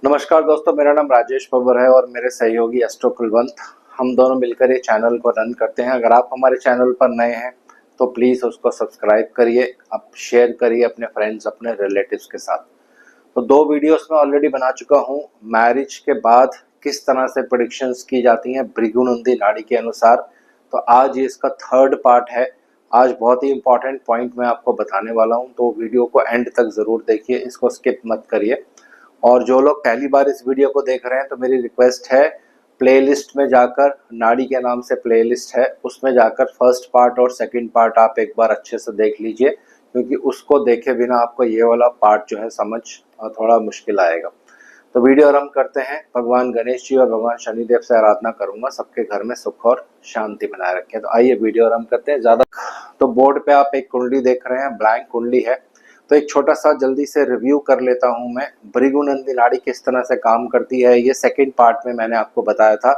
नमस्कार दोस्तों, मेरा नाम राजेश पवार है और मेरे सहयोगी एस्ट्रो कुलवंत। हम दोनों मिलकर ये चैनल को रन करते हैं। अगर आप हमारे चैनल पर नए हैं तो प्लीज़ उसको सब्सक्राइब करिए, आप शेयर करिए अपने फ्रेंड्स, अपने रिलेटिव्स के साथ। तो 2 वीडियोस में ऑलरेडी बना चुका हूँ। मैरिज के बाद किस तरह से प्रेडिक्शंस की जाती हैं भृगुनंदी नाड़ी के अनुसार। तो आज ये इसका 3rd पार्ट है। आज बहुत ही इंपॉर्टेंट पॉइंट मैं आपको बताने वाला हूँ, तो वीडियो को एंड तक ज़रूर देखिए, इसको स्किप मत करिए। और जो लोग पहली बार इस वीडियो को देख रहे हैं तो मेरी रिक्वेस्ट है, प्लेलिस्ट में जाकर, नाड़ी के नाम से प्लेलिस्ट है, उसमें जाकर 1st पार्ट और 2nd पार्ट आप एक बार अच्छे से देख लीजिए, क्योंकि उसको देखे बिना आपको ये वाला पार्ट जो है समझ थोड़ा मुश्किल आएगा। तो वीडियो आरंभ करते हैं। भगवान गणेश जी और भगवान शनिदेव से आराधना करूंगा सबके घर में सुख और शांति बनाए रखें। तो आइए वीडियो आरंभ करते हैं। ज़्यादा तो बोर्ड पे आप एक कुंडली देख रहे हैं, ब्लैंक कुंडली है। तो एक छोटा सा जल्दी से रिव्यू कर लेता हूं मैं, भृगुनंदी नाड़ी किस तरह से काम करती है। ये 2nd पार्ट में मैंने आपको बताया था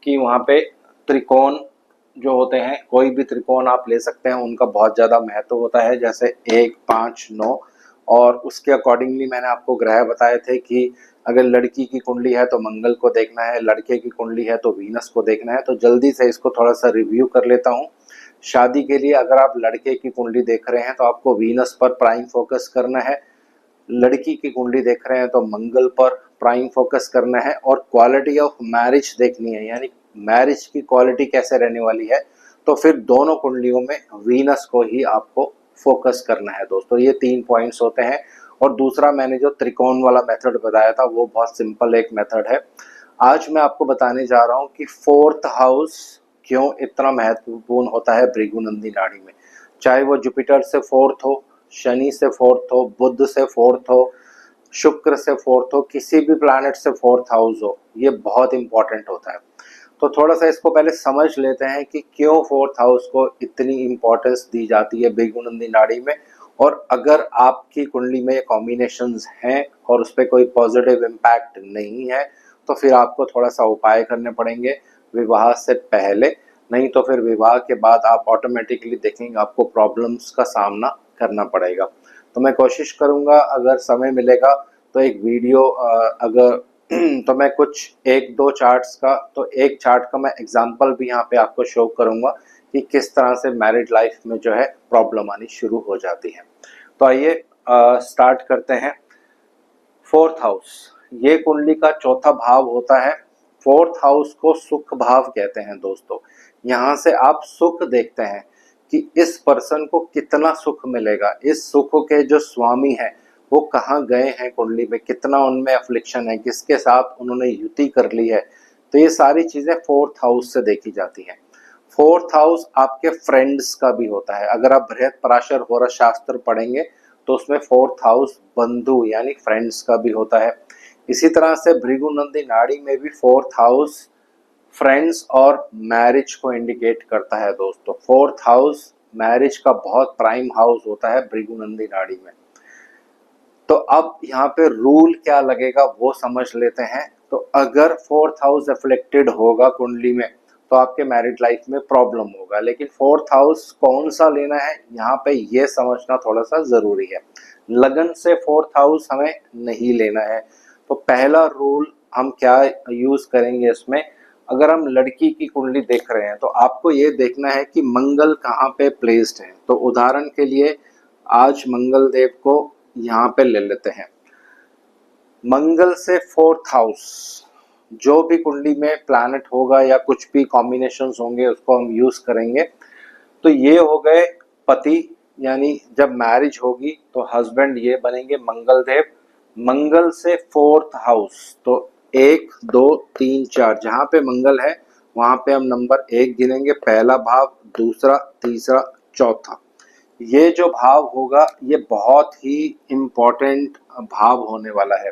कि वहाँ पे त्रिकोण जो होते हैं, कोई भी त्रिकोण आप ले सकते हैं, उनका बहुत ज़्यादा महत्व होता है, जैसे 1, 5, 9। और उसके अकॉर्डिंगली मैंने आपको ग्रह बताए थे कि अगर लड़की की कुंडली है तो मंगल को देखना है, लड़के की कुंडली है तो वीनस को देखना है। तो जल्दी से इसको थोड़ा सा रिव्यू कर लेता हूँ। शादी के लिए अगर आप लड़के की कुंडली देख रहे हैं तो आपको वीनस पर प्राइम फोकस करना है, लड़की की कुंडली देख रहे हैं तो मंगल पर प्राइम फोकस करना है, और क्वालिटी ऑफ मैरिज देखनी है, यानी मैरिज की क्वालिटी कैसे रहने वाली है, तो फिर दोनों कुंडलियों में वीनस को ही आपको फोकस करना है दोस्तों। ये 3 पॉइंट्स होते हैं। और दूसरा मैंने जो त्रिकोण वाला मेथड बताया था वो बहुत सिंपल एक मेथड है। आज मैं आपको बताने जा रहा हूँ कि 4th हाउस क्यों इतना महत्वपूर्ण होता है भृगुनंदी नाड़ी में। चाहे वो जुपिटर से 4th हो, शनि से 4th हो, बुध से 4th हो, शुक्र से 4th हो, किसी भी प्लैनेट से 4th हाउस हो, ये बहुत इंपॉर्टेंट होता है। तो थोड़ा सा इसको पहले समझ लेते हैं कि क्यों 4th हाउस को इतनी इंपॉर्टेंस दी जाती है भृगुनंदी नाड़ी में। और अगर आपकी कुंडली में ये कॉम्बिनेशंस हैं और उस पर कोई पॉजिटिव इम्पैक्ट नहीं है तो फिर आपको थोड़ा सा उपाय करने पड़ेंगे विवाह से पहले, नहीं तो फिर विवाह के बाद आप ऑटोमेटिकली देखेंगे आपको प्रॉब्लम्स का सामना करना पड़ेगा। तो मैं कोशिश करूंगा, अगर समय मिलेगा तो एक वीडियो अगर तो मैं कुछ 1-2 चार्ट्स का, तो एक चार्ट का मैं एग्जांपल भी यहाँ पे आपको शो करूंगा कि किस तरह से मैरिड लाइफ में जो है प्रॉब्लम आनी शुरू हो जाती है। तो आइए स्टार्ट करते हैं। 4th हाउस ये कुंडली का चौथा भाव होता है। 4th हाउस को सुख भाव कहते हैं दोस्तों। यहाँ से आप सुख देखते हैं कि इस पर्सन को कितना सुख मिलेगा, इस सुख के जो स्वामी है वो कहाँ गए हैं कुंडली में, कितना उनमें अफ्लिक्शन है, किसके साथ उन्होंने युति कर ली है। तो ये सारी चीजें 4th हाउस से देखी जाती हैं। 4th हाउस आपके फ्रेंड्स का भी होता है। अगर आप बृहद पराशर होरा शास्त्र पढ़ेंगे तो उसमें 4th हाउस बंधु यानी फ्रेंड्स का भी होता है। इसी तरह से भृगुनंदी नाड़ी में भी 4th हाउस फ्रेंड्स और मैरिज को इंडिकेट करता है दोस्तों। 4th हाउस मैरिज का बहुत प्राइम हाउस होता है भृगुनंदी नाड़ी में। तो अब यहाँ पे रूल क्या लगेगा वो समझ लेते हैं। तो अगर 4th हाउस अफ्लेक्टेड होगा कुंडली में तो आपके मैरिड लाइफ में प्रॉब्लम होगा, लेकिन 4th हाउस कौन सा लेना है यहाँ पे ये समझना थोड़ा सा जरूरी है। लगन से 4th हाउस हमें नहीं लेना है। तो पहला रूल हम क्या यूज करेंगे इसमें, अगर हम लड़की की कुंडली देख रहे हैं तो आपको ये देखना है कि मंगल कहाँ पे प्लेस्ड है। तो उदाहरण के लिए आज मंगल देव को यहाँ पे ले लेते हैं। मंगल से 4th हाउस जो भी कुंडली में प्लैनेट होगा या कुछ भी कॉम्बिनेशंस होंगे उसको हम यूज करेंगे। तो ये हो गए पति, यानी जब मैरिज होगी तो हस्बैंड ये बनेंगे मंगल देव। मंगल से 4th हाउस, तो 1, 2, 3, 4 जहाँ पे मंगल है वहां पे हम नंबर 1 गिनेंगे, पहला भाव, दूसरा, तीसरा, चौथा। ये जो भाव होगा ये बहुत ही इम्पोर्टेंट भाव होने वाला है,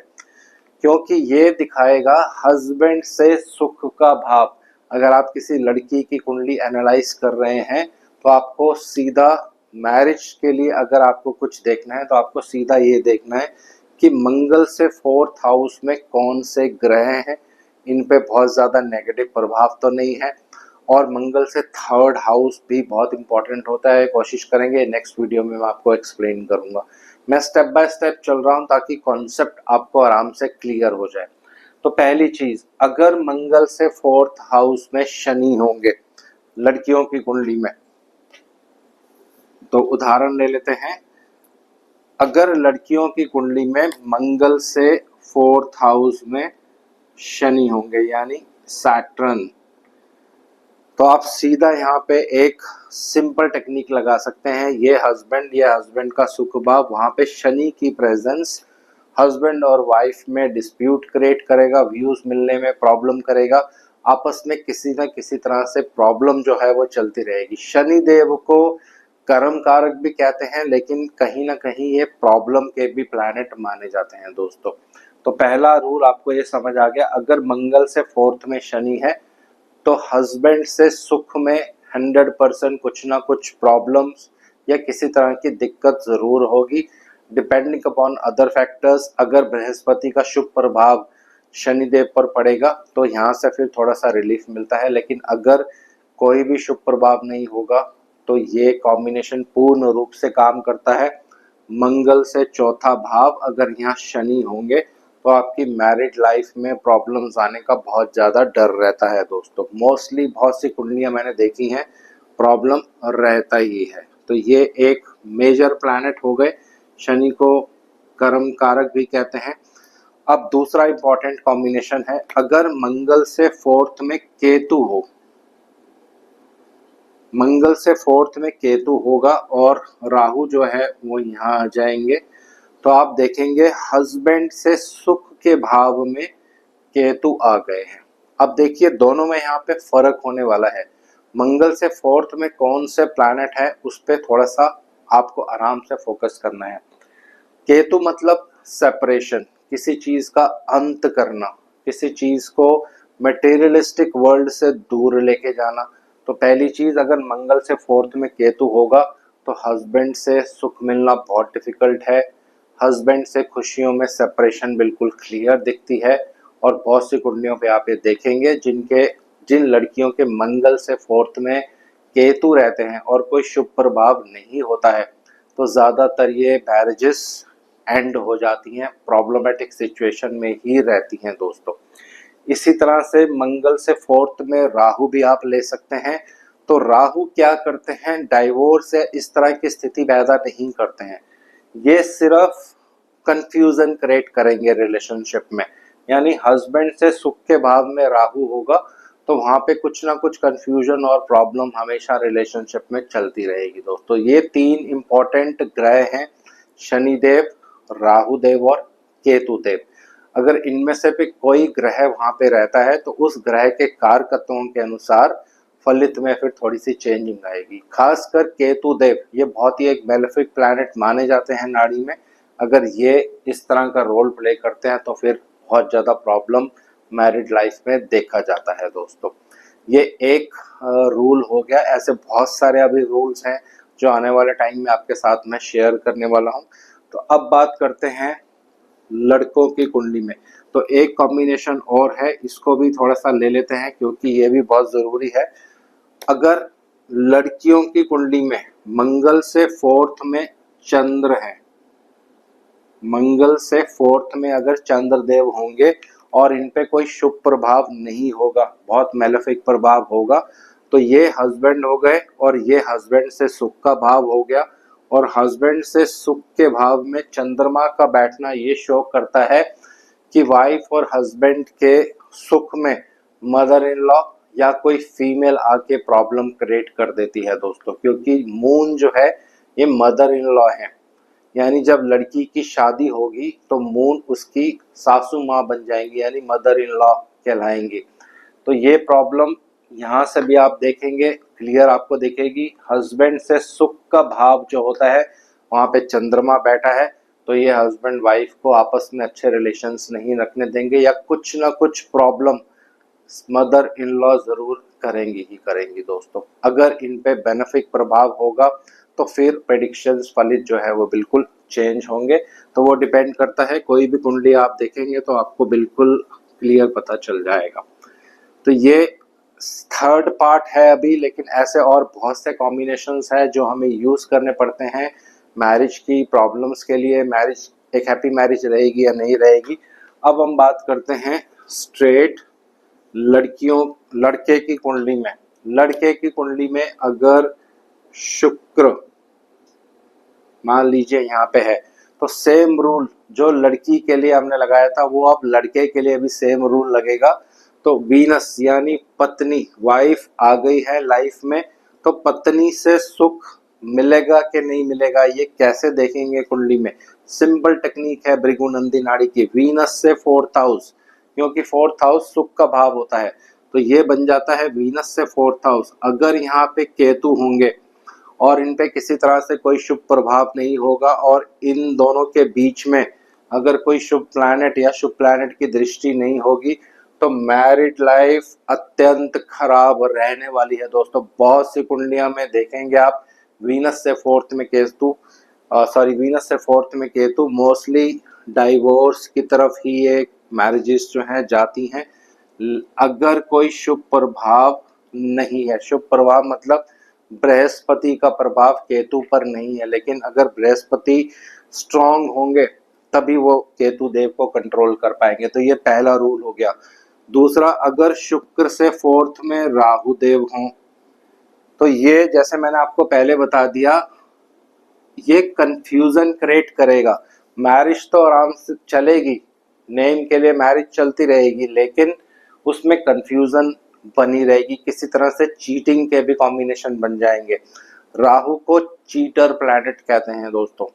क्योंकि ये दिखाएगा हस्बैंड से सुख का भाव। अगर आप किसी लड़की की कुंडली एनालाइज कर रहे हैं तो आपको सीधा मैरिज के लिए अगर आपको कुछ देखना है तो आपको सीधा ये देखना है कि मंगल से 4th हाउस में कौन से ग्रह हैं, इन पे बहुत ज़्यादा नेगेटिव प्रभाव तो नहीं है। और मंगल से 3rd हाउस भी बहुत इंपॉर्टेंट होता है। कोशिश करेंगे नेक्स्ट वीडियो में मैं आपको एक्सप्लेन करूंगा मैं स्टेप बाय स्टेप चल रहा हूं ताकि कॉन्सेप्ट आपको आराम से क्लियर हो जाए। तो पहली चीज, अगर मंगल से 4th हाउस में शनि होंगे लड़कियों की कुंडली में, तो उदाहरण ले लेते हैं। अगर लड़कियों की कुंडली में मंगल से 4th हाउस में शनि होंगे यानी सैटर्न, तो आप सीधा यहाँ पे एक सिंपल टेक्निक लगा सकते हैं। ये हस्बैंड का सुख भाव, वहां पे शनि की प्रेजेंस हस्बैंड और वाइफ में डिस्प्यूट क्रिएट करेगा, व्यूज मिलने में प्रॉब्लम करेगा, आपस में किसी न किसी तरह से प्रॉब्लम जो है वो चलती रहेगी। शनि देव को कर्म कारक भी कहते हैं, लेकिन कहीं ना कहीं ये प्रॉब्लम के भी प्लैनेट माने जाते हैं दोस्तों। तो पहला रूल आपको ये समझ आ गया, अगर मंगल से 4th में शनि है तो हस्बैंड से सुख में 100% कुछ ना कुछ प्रॉब्लम्स या किसी तरह की दिक्कत जरूर होगी, डिपेंडिंग अपॉन अदर फैक्टर्स। अगर बृहस्पति का शुभ प्रभाव शनिदेव पर पड़ेगा तो यहाँ से फिर थोड़ा सा रिलीफ मिलता है, लेकिन अगर कोई भी शुभ प्रभाव नहीं होगा तो ये कॉम्बिनेशन पूर्ण रूप से काम करता है। मंगल से 4था भाव अगर यहाँ शनि होंगे तो आपकी मैरिड लाइफ में प्रॉब्लम्स आने का बहुत ज़्यादा डर रहता है दोस्तों। मोस्टली बहुत सी कुंडलियां मैंने देखी हैं, प्रॉब्लम रहता ही है। तो ये एक मेजर प्लैनेट हो गए, शनि को कर्म कारक भी कहते हैं। अब दूसरा इंपॉर्टेंट कॉम्बिनेशन है, अगर मंगल से 4th में केतु हो, मंगल से 4th में केतु होगा और राहु जो है वो यहाँ आ जाएंगे, तो आप देखेंगे हस्बैंड से सुख के भाव में केतु आ गए हैं। अब देखिए दोनों में यहाँ पे फर्क होने वाला है। मंगल से 4th में कौन से प्लैनेट है उस पर थोड़ा सा आपको आराम से फोकस करना है। केतु मतलब सेपरेशन, किसी चीज का अंत करना, किसी चीज को मटेरियलिस्टिक वर्ल्ड से दूर लेके जाना। तो पहली चीज, अगर मंगल से 4th में केतु होगा तो हस्बैंड से सुख मिलना बहुत डिफिकल्ट है, हस्बैंड से खुशियों में सेपरेशन बिल्कुल क्लियर दिखती है। और बहुत सी कुंडलियों पे आप ये देखेंगे जिन लड़कियों के मंगल से 4th में केतु रहते हैं और कोई शुभ प्रभाव नहीं होता है, तो ज़्यादातर ये मैरिजेस एंड हो जाती हैं, प्रॉब्लमेटिक सिचुएशन में ही रहती हैं दोस्तों। इसी तरह से मंगल से 4th में राहु भी आप ले सकते हैं। तो राहु क्या करते हैं, डाइवोर्स या इस तरह की स्थिति पैदा नहीं करते हैं, ये सिर्फ कंफ्यूजन क्रिएट करेंगे रिलेशनशिप में। यानी हस्बैंड से सुख के भाव में राहु होगा तो वहां पे कुछ ना कुछ कंफ्यूजन और प्रॉब्लम हमेशा रिलेशनशिप में चलती रहेगी दोस्तों। ये 3 इंपॉर्टेंट ग्रह हैं, शनिदेव, राहु देव और केतु देव। अगर इनमें से भी कोई ग्रह वहां पे रहता है तो उस ग्रह के कारकत्वों के अनुसार फलित में फिर थोड़ी सी चेंजिंग आएगी। खासकर केतु देव ये बहुत ही एक बेनिफिक प्लैनेट माने जाते हैं नाड़ी में। अगर ये इस तरह का रोल प्ले करते हैं तो फिर बहुत ज़्यादा प्रॉब्लम मैरिड लाइफ में देखा जाता है दोस्तों। ये एक रूल हो गया, ऐसे बहुत सारे अभी रूल्स हैं जो आने वाले टाइम में आपके साथ मैं शेयर करने वाला हूँ। तो अब बात करते हैं लड़कों की कुंडली में। तो एक कॉम्बिनेशन और है, इसको भी थोड़ा सा ले लेते हैं क्योंकि ये भी बहुत ज़रूरी है। अगर लड़कियों की कुंडली में मंगल से 4th में चंद्र है, मंगल से 4th में अगर चंद्रदेव होंगे और इन पे कोई शुभ प्रभाव नहीं होगा, बहुत मेलेफिक प्रभाव होगा, तो ये हस्बैंड हो गए और ये हस्बैंड से सुख का भाव हो गया। और हस्बैंड से सुख के भाव में चंद्रमा का बैठना ये शो करता है कि वाइफ और हस्बैंड के सुख में मदर इन लॉ या कोई फीमेल आके प्रॉब्लम क्रिएट कर देती है दोस्तों, क्योंकि मून जो है ये मदर इन लॉ है। यानी जब लड़की की शादी होगी तो मून उसकी सासू माँ बन जाएंगी, यानी मदर इन लॉ कहलाएंगी। तो ये प्रॉब्लम यहाँ से भी आप देखेंगे क्लियर आपको दिखेगी। हस्बैंड से सुख का भाव जो होता है वहाँ पे चंद्रमा बैठा है, तो ये हस्बैंड वाइफ को आपस में अच्छे रिलेशंस नहीं रखने देंगे या कुछ ना कुछ प्रॉब्लम मदर इन लॉ जरूर करेंगी ही करेंगी दोस्तों। अगर इन पे बेनिफिक प्रभाव होगा तो फिर प्रेडिक्शंस फलित जो है वो बिल्कुल चेंज होंगे। तो वो डिपेंड करता है, कोई भी कुंडली आप देखेंगे तो आपको बिल्कुल क्लियर पता चल जाएगा। तो ये 3rd पार्ट है अभी, लेकिन ऐसे और बहुत से कॉम्बिनेशंस है जो हमें यूज करने पड़ते हैं मैरिज की प्रॉब्लम्स के लिए, मैरिज एक हैप्पी मैरिज रहेगी या नहीं रहेगी। अब हम बात करते हैं स्ट्रेट लड़के की कुंडली में। लड़के की कुंडली में अगर शुक्र मान लीजिए यहाँ पे है, तो सेम रूल जो लड़की के लिए हमने लगाया था वो अब लड़के के लिए भी सेम रूल लगेगा। तो वीनस यानी पत्नी, वाइफ आ गई है लाइफ में, तो पत्नी से सुख मिलेगा कि नहीं मिलेगा ये कैसे देखेंगे कुंडली में। सिंपल टेक्निक है भृगुनंदी नाड़ी की। वीनस से 4th हाउस, क्योंकि 4th हाउस सुख का भाव होता है, तो ये बन जाता है वीनस से 4th हाउस। अगर यहाँ पे केतु होंगे और इन पे किसी तरह से कोई शुभ प्रभाव नहीं होगा और इन दोनों के बीच में अगर कोई शुभ प्लैनेट या शुभ प्लैनेट की दृष्टि नहीं होगी, तो मैरिड लाइफ अत्यंत खराब रहने वाली है दोस्तों। बहुत सी कुंडलियां में देखेंगे आप वीनस से 4th में केतु, वीनस से 4th में केतु मोस्टली डाइवोर्स की तरफ ही ये मैरिजेस जो हैं जाती हैं। अगर कोई शुभ प्रभाव नहीं है, शुभ प्रभाव मतलब बृहस्पति का प्रभाव केतु पर नहीं है, लेकिन अगर बृहस्पति स्ट्रांग होंगे तभी वो केतु देव को कंट्रोल कर पाएंगे। तो ये पहला रूल हो गया। दूसरा, अगर शुक्र से 4th में राहु देव हों, तो ये जैसे मैंने आपको पहले बता दिया, ये कंफ्यूजन क्रिएट करेगा। मैरिज तो आराम से चलेगी, नेम के लिए मैरिज चलती रहेगी, लेकिन उसमें कंफ्यूजन बनी रहेगी। किसी तरह से चीटिंग के भी कॉम्बिनेशन बन जाएंगे। राहु को चीटर प्लैनेट कहते हैं दोस्तों,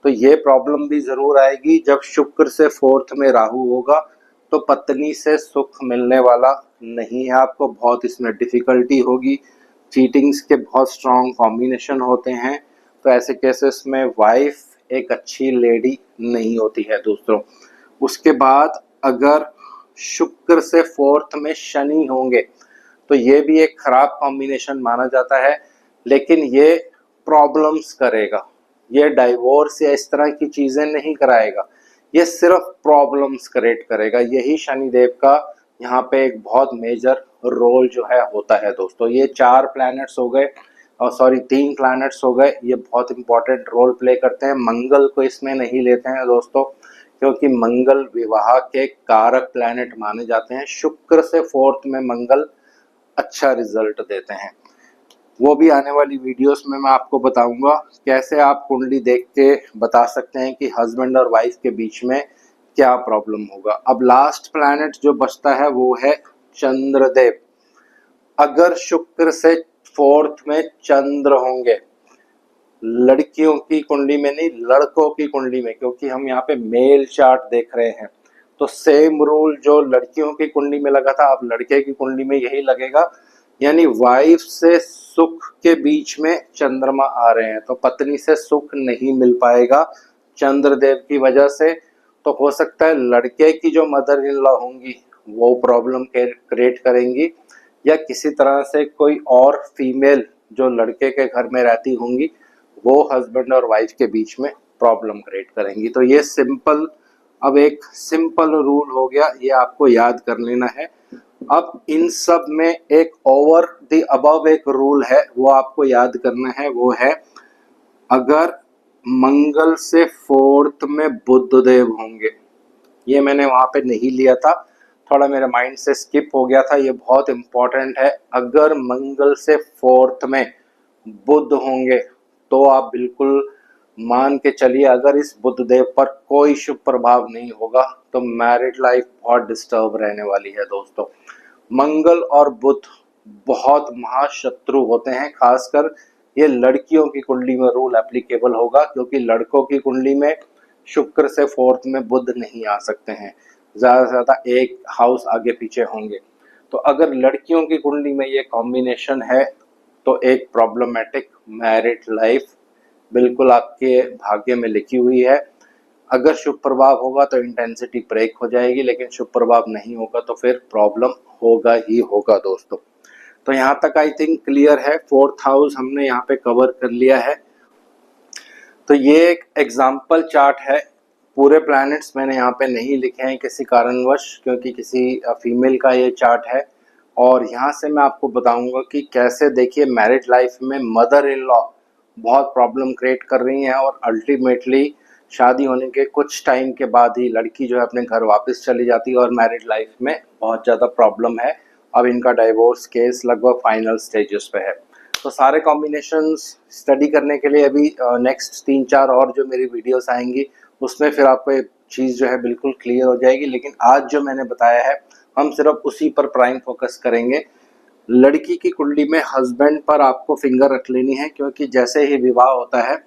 तो ये प्रॉब्लम भी जरूर आएगी। जब शुक्र से 4th में राहु होगा तो पत्नी से सुख मिलने वाला नहीं है आपको, बहुत इसमें डिफिकल्टी होगी। चीटिंग्स के बहुत स्ट्रॉन्ग कॉम्बिनेशन होते हैं, तो ऐसे केसेस में वाइफ एक अच्छी लेडी नहीं होती है दोस्तों। उसके बाद अगर शुक्र से 4th में शनि होंगे, तो ये भी एक खराब कॉम्बिनेशन माना जाता है, लेकिन ये प्रॉब्लम्स करेगा। ये डाइवोर्स या इस तरह की चीजें नहीं कराएगा, ये सिर्फ प्रॉब्लम्स क्रिएट करेगा। यही शनिदेव का यहाँ पे एक बहुत मेजर रोल जो है होता है दोस्तों। ये 4 प्लैनेट्स हो गए, और 3 प्लैनेट्स हो गए, ये बहुत इंपॉर्टेंट रोल प्ले करते हैं। मंगल को इसमें नहीं लेते हैं दोस्तों, क्योंकि मंगल विवाह के कारक प्लैनेट माने जाते हैं। शुक्र से 4th में मंगल अच्छा रिजल्ट देते हैं। वो भी आने वाली वीडियोस में मैं आपको बताऊंगा कैसे आप कुंडली देख के बता सकते हैं कि हस्बैंड और वाइफ के बीच में क्या प्रॉब्लम होगा। अब लास्ट प्लैनेट जो बचता है वो है चंद्रदेव। अगर शुक्र से 4th में चंद्र होंगे, लड़कियों की कुंडली में नहीं, लड़कों की कुंडली में, क्योंकि हम यहाँ पे मेल चार्ट देख रहे हैं, तो सेम रूल जो लड़कियों की कुंडली में लगा था अब लड़के की कुंडली में यही लगेगा। यानी वाइफ से सुख के बीच में चंद्रमा आ रहे हैं, तो पत्नी से सुख नहीं मिल पाएगा चंद्रदेव की वजह से। तो हो सकता है लड़के की जो मदर इन लॉ होंगी वो प्रॉब्लम क्रिएट करेंगी, या किसी तरह से कोई और फीमेल जो लड़के के घर में रहती होंगी वो हस्बैंड और वाइफ के बीच में प्रॉब्लम क्रिएट करेंगी। तो ये सिंपल, अब एक सिंपल रूल हो गया, ये आपको याद कर लेना है। अब इन सब में एक ओवर द अबव एक रूल है, वो आपको याद करना है। वो है, अगर मंगल से 4th में बुध देव होंगे, ये मैंने वहां पे नहीं लिया था, थोड़ा मेरे माइंड से स्किप हो गया था, ये बहुत इंपॉर्टेंट है। अगर मंगल से 4th में बुध होंगे तो आप बिल्कुल मान के चलिए, अगर इस बुध देव पर कोई शुभ प्रभाव नहीं होगा तो मैरिड लाइफ बहुत डिस्टर्ब रहने वाली है दोस्तों। मंगल और बुध बहुत महाशत्रु होते हैं, खासकर ये लड़कियों की कुंडली में रूल एप्लीकेबल होगा, क्योंकि लड़कों की कुंडली में शुक्र से 4th में बुध नहीं आ सकते हैं, ज्यादा से ज्यादा एक हाउस आगे पीछे होंगे। तो अगर लड़कियों की कुंडली में ये कॉम्बिनेशन है तो एक प्रॉब्लमेटिक मैरिड लाइफ बिल्कुल आपके भाग्य में लिखी हुई है। अगर शुभ प्रभाव होगा तो इंटेंसिटी ब्रेक हो जाएगी, लेकिन शुभ प्रभाव नहीं होगा तो फिर प्रॉब्लम होगा ही होगा दोस्तों। तो यहाँ तक आई थिंक क्लियर है। 4th हाउस हमने यहाँ पे कवर कर लिया है। तो ये एक एग्जाम्पल चार्ट है, पूरे प्लैनेट्स मैंने यहाँ पे नहीं लिखे हैं किसी कारणवश, क्योंकि किसी फीमेल का ये चार्ट है। और यहाँ से मैं आपको बताऊंगा कि कैसे, देखिए मैरिड लाइफ में मदर इन लॉ बहुत प्रॉब्लम क्रिएट कर रही हैं और अल्टीमेटली शादी होने के कुछ टाइम के बाद ही लड़की जो है अपने घर वापस चली जाती है और मैरिड लाइफ में बहुत ज़्यादा प्रॉब्लम है। अब इनका डाइवोर्स केस लगभग फाइनल स्टेजेस पे है। तो सारे कॉम्बिनेशंस स्टडी करने के लिए अभी नेक्स्ट 3-4 और जो मेरी वीडियोस आएंगी उसमें फिर आपको एक चीज़ जो है बिल्कुल क्लियर हो जाएगी। लेकिन आज जो मैंने बताया है हम सिर्फ उसी पर प्राइम फोकस करेंगे। लड़की की कुंडली में हस्बैंड पर आपको फिंगर रख लेनी है, क्योंकि जैसे ही विवाह होता है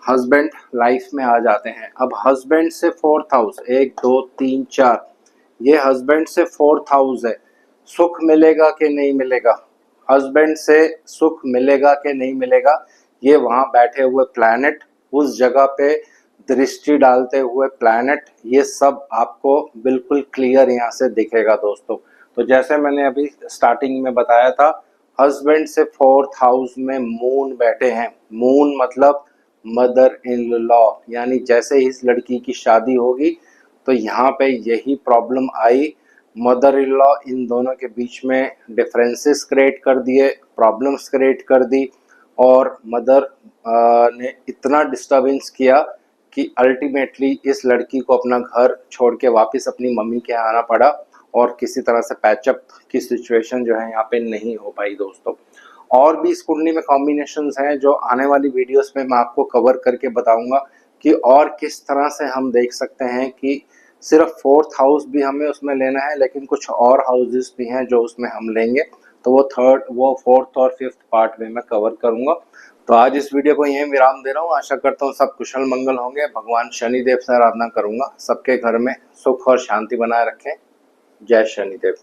हस्बैंड लाइफ में आ जाते हैं। अब हस्बैंड से 4th हाउस 1 2 3 4, ये हस्बैंड से 4th हाउस है। सुख मिलेगा कि नहीं मिलेगा, हस्बैंड से सुख मिलेगा कि नहीं मिलेगा, ये वहां बैठे हुए प्लैनेट, उस जगह पे दृष्टि डालते हुए प्लैनेट, ये सब आपको बिल्कुल क्लियर यहाँ से दिखेगा दोस्तों। तो जैसे मैंने अभी स्टार्टिंग में बताया था, हस्बैंड से 4th हाउस में मून बैठे हैं। मून मतलब मदर इन लॉ, यानी जैसे ही इस लड़की की शादी होगी तो यहाँ पे यही problem I. Mother in law in दोनों के बीच में डिफरेंसेस क्रिएट कर दिए, प्रॉब्लम्स क्रिएट कर दी, और मदर ने इतना डिस्टर्बेंस किया कि अल्टीमेटली इस लड़की को अपना घर छोड़ के वापस अपनी मम्मी के यहाँ आना पड़ा और किसी तरह से पैचअप की सिचुएशन जो है यहाँ पे नहीं हो पाई दोस्तों। और भी इस कुंडली में कॉम्बिनेशंस हैं जो आने वाली वीडियोस में मैं आपको कवर करके बताऊंगा कि और किस तरह से हम देख सकते हैं कि सिर्फ 4th हाउस भी हमें उसमें लेना है, लेकिन कुछ और हाउसेस भी हैं जो उसमें हम लेंगे। तो वो 4th और 5th पार्ट में मैं कवर करूंगा। तो आज इस वीडियो को यहीं विराम दे रहा हूँ। आशा करता हूँ सब कुशल मंगल होंगे। भगवान शनिदेव से आराधना करूंगा सबके घर में सुख और शांति बनाए रखें। जय शनिदेव।